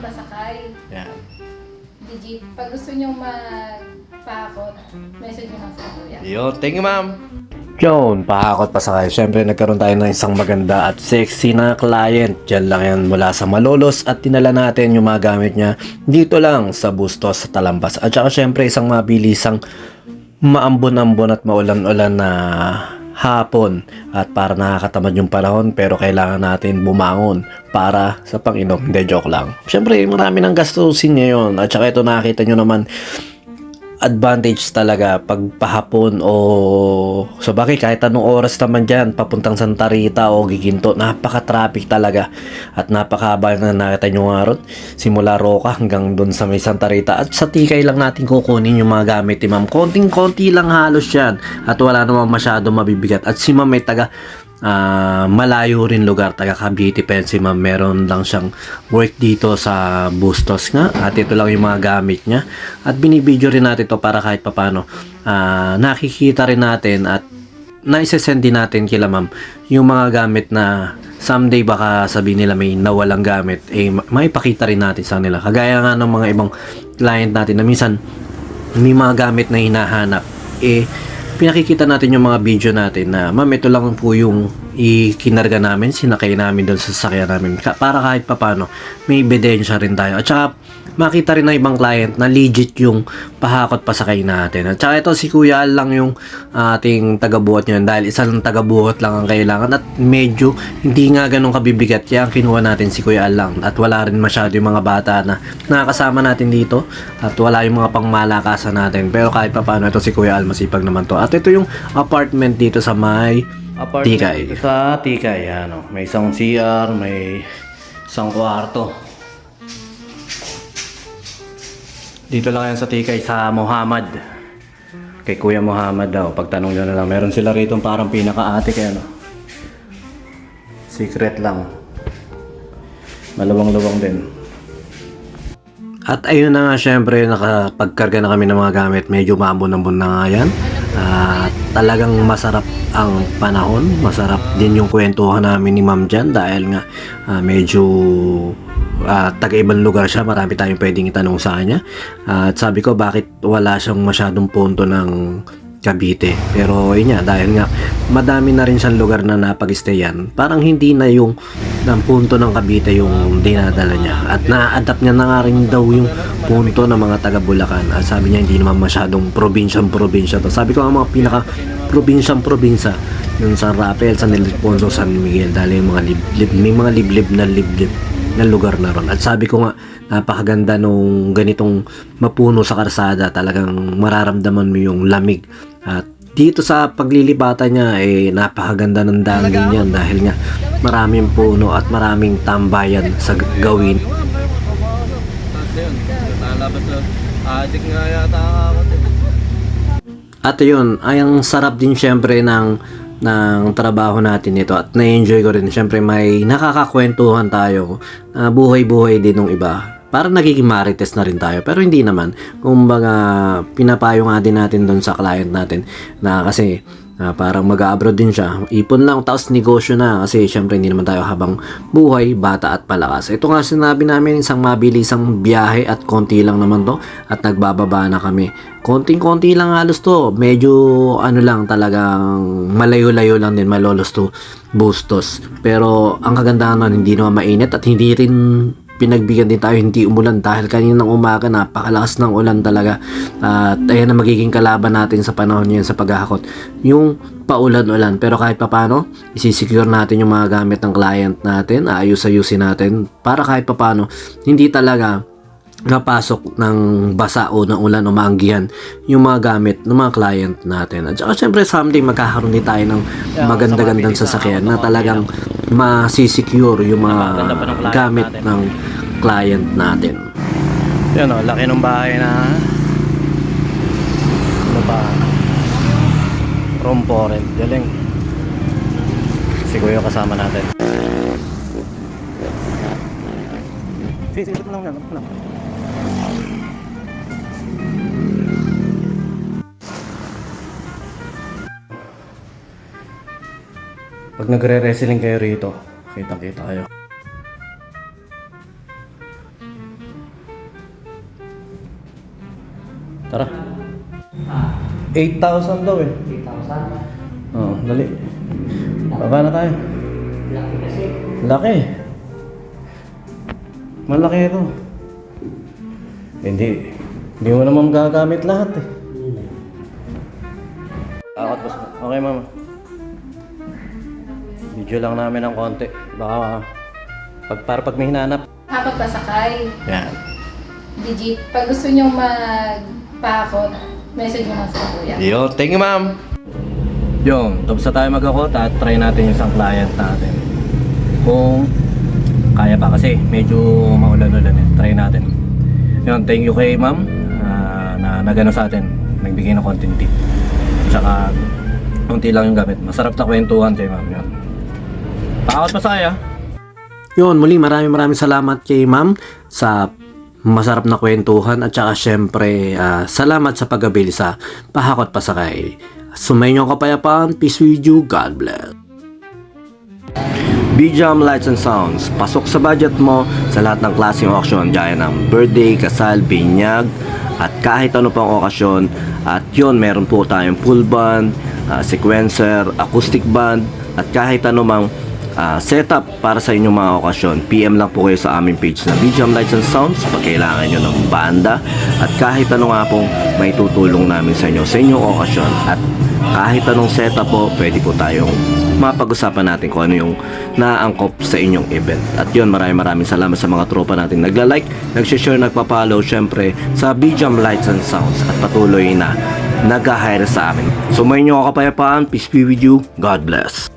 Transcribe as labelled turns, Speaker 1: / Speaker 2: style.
Speaker 1: masakay.
Speaker 2: Yan.
Speaker 1: Legit. Pag gusto nyo magpakot, message nyo lang sa kuya.
Speaker 2: Yun, thank you ma'am. Yun, pahakot pa sa kayo. Siyempre, nagkaroon tayo ng isang maganda at sexy na client. Diyan lang yan mula sa Malolos at tinala natin yung mga gamit niya dito lang sa Bustos, sa Talambas. At saka siyempre, isang mabilisang maambon-ambon at maulan-ulan na hapon at para nakakatamad yung panahon pero kailangan natin bumangon para sa Panginoon. Hindi, joke lang. Siyempre, marami ng gastusin ngayon at saka ito nakita nyo naman advantage talaga pag pahapon o sa bagay kahit anong oras naman dyan papuntang Santa Rita o Giginto, napaka-traffic talaga at napakahaba na nakita nyo nga ron simula Roca hanggang dun sa may Santa Rita at sa Tikay lang natin kukunin yung mga gamit ni ma'am, konting-konti lang halos yan at wala naman masyado mabibigat at si ma'am may taga malayo rin lugar, taga Cavite pa yan si ma'am, meron lang siyang work dito sa Bustos nga at ito lang yung mga gamit niya at binibideo rin natin to para kahit papano nakikita rin natin at naisesend din natin kila ma'am yung mga gamit na someday baka sabihin nila may nawalang gamit maipakita rin natin sa nila kagaya nga ng mga ibang client natin na minsan may mga gamit na hinahanap pinakikita natin yung mga video natin na ma'am ito lang po yung ikinarga namin, sinakay namin doon sa sasakyan namin para kahit papano may ebidensya rin tayo at saka makita rin ng ibang client na legit yung pahakot pasakay natin at saka ito si Kuya Al lang yung ating tagabuhat nyo dahil isa lang tagabuhat lang ang kailangan at medyo hindi nga ganun kabibigat kaya ang kinuha natin si Kuya Al lang at wala rin masyado yung mga bata na nakakasama natin dito at wala yung mga pangmalakasan natin pero kahit papano ito si Kuya Al masipag naman to at ito yung apartment dito sa may Tikay. Sa Tikay, ano, may isang CR, may isang kwarto. Dito lang yan sa Tikay sa Muhammad. Kay Kuya Muhammad daw. Pagtanong nyo na lang, meron sila rito parang pinaka-atik ano. Secret lang. Maluwang-luwang din. At ayun na nga syempre nakapagkarga na kami ng mga gamit. Medyo maambon-ambon na nga yan. Talagang masarap ang panahon, masarap din yung kwentuhan namin ni ma'am dyan dahil nga medyo taga-ibang lugar siya, marami tayong pwedeng itanong sa kanya at sabi ko bakit wala siyang masyadong punto ng Cavite pero yun nga dahil nga madami na rin siyang lugar na napag-stayan parang hindi na yung ng punto ng Cavite yung dinadala niya at na-adapt niya na nga rin daw yung punto ng mga taga Bulacan at sabi niya hindi naman masyadong probinsya to sabi ko ang mga pinaka probinsya yung San Rafael, San Ildefonso, San Miguel dahil yung mga may mga liblib na lugar na ron at sabi ko nga napakaganda nung ganitong mapuno sa karsada talagang mararamdaman mo yung lamig at dito sa paglilibatan niya napakaganda ng daan din yan dahil nga maraming puno at maraming tambayan sa gawin. At yun, ay ang sarap din syempre ng trabaho natin ito at na-enjoy ko rin. Syempre may nakakakwentuhan tayo. Buhay-buhay din ng iba. Parang nagiging marites na rin tayo. Pero hindi naman. Kumbaga, pinapayo nga din natin doon sa client natin na kasi parang mag-abroad din siya. Ipon lang, tapos negosyo na. Kasi syempre hindi naman tayo habang buhay, bata at palakas. Ito nga sinabi namin, isang mabilisang biyahe at konti lang naman to. At nagbababa na kami. Konting-konti lang halos to. Medyo ano lang talagang malayo-layo lang din Malolos to Bustos. Pero ang kagandahan nun, hindi naman mainit at hindi rin pinagbigyan din tayo hindi umulan dahil kaninang umaga napakalakas ng ulan talaga at ayan na magiging kalaban natin sa panahon niyan sa paghahakot yung paulan-ulan pero kahit papano isisecure natin yung mga gamit ng client natin ayus-ayusin natin para kahit papano hindi talaga napasok ng basa o ng ulan o maanggihan yung mga gamit ng mga client natin at saka syempre someday magkakaroon din tayo ng maganda-gandang sasakyan na talagang masisecure yung mga gamit ng client natin. Yan o, laki ng bahay na ano ba room for rent, galing si Kuya kasama natin. Sige, lang yan. Pag nagre-wrestling kayo rito, kitang-kita kayo. Tara. 8,000 daw eh.
Speaker 3: 8,000.
Speaker 2: Oo, dali. Baba na tayo.
Speaker 3: Laki kasi.
Speaker 2: Laki. Malaki ito. Hindi mo naman gagamit lahat eh. Okay, mama. Video lang namin ng konti. Baka para pag may hinanap.
Speaker 1: Pakot pasakay.
Speaker 2: Yan.
Speaker 1: Legit. Pag gusto nyo magpakot, message nyo lang sa kuya.
Speaker 2: Yo, thank you, ma'am. Yung, tapos na tayo mag-akot at try natin yung isang client natin. Kung kaya pa kasi medyo maulan-ulan eh. Try natin. Yun, thank you kay ma'am na nagano sa atin. Nagbigay ng content tip. Tsaka, unti lang yung gamit. Masarap na kwentuhan kay ma'am. Yun. Pakakot pa saya. Yun, muli maraming salamat kay ma'am sa masarap na kwentuhan at saka syempre salamat sa pag-abili sa Pahakot Pasakay. Sumayin niyo ang kapayapaan. Peace with you. God bless. BJAM Lights and Sounds. Pasok sa budget mo sa lahat ng klaseng auction gaya ng birthday, kasal, binyag at kahit ano pang okasyon. At yun, meron po tayong full band, sequencer, acoustic band at kahit ano mang setup para sa inyong mga okasyon. PM lang po kayo sa aming page na BJAM Lights and Sounds pag kailangan nyo ng banda at kahit ano nga pong may tutulong namin sa inyo sa inyong okasyon. At kahit anong setup po, pwede po tayong mapag-usapan natin kung ano yung naangkop sa inyong event. At yun, maraming salamat sa mga tropa natin nagla-like, nag-share, nagpa-follow syempre sa BJAM Lights and Sounds at patuloy na nag-hire sa amin. Sumayin nyo ako kapayapaan. Peace be with you. God bless.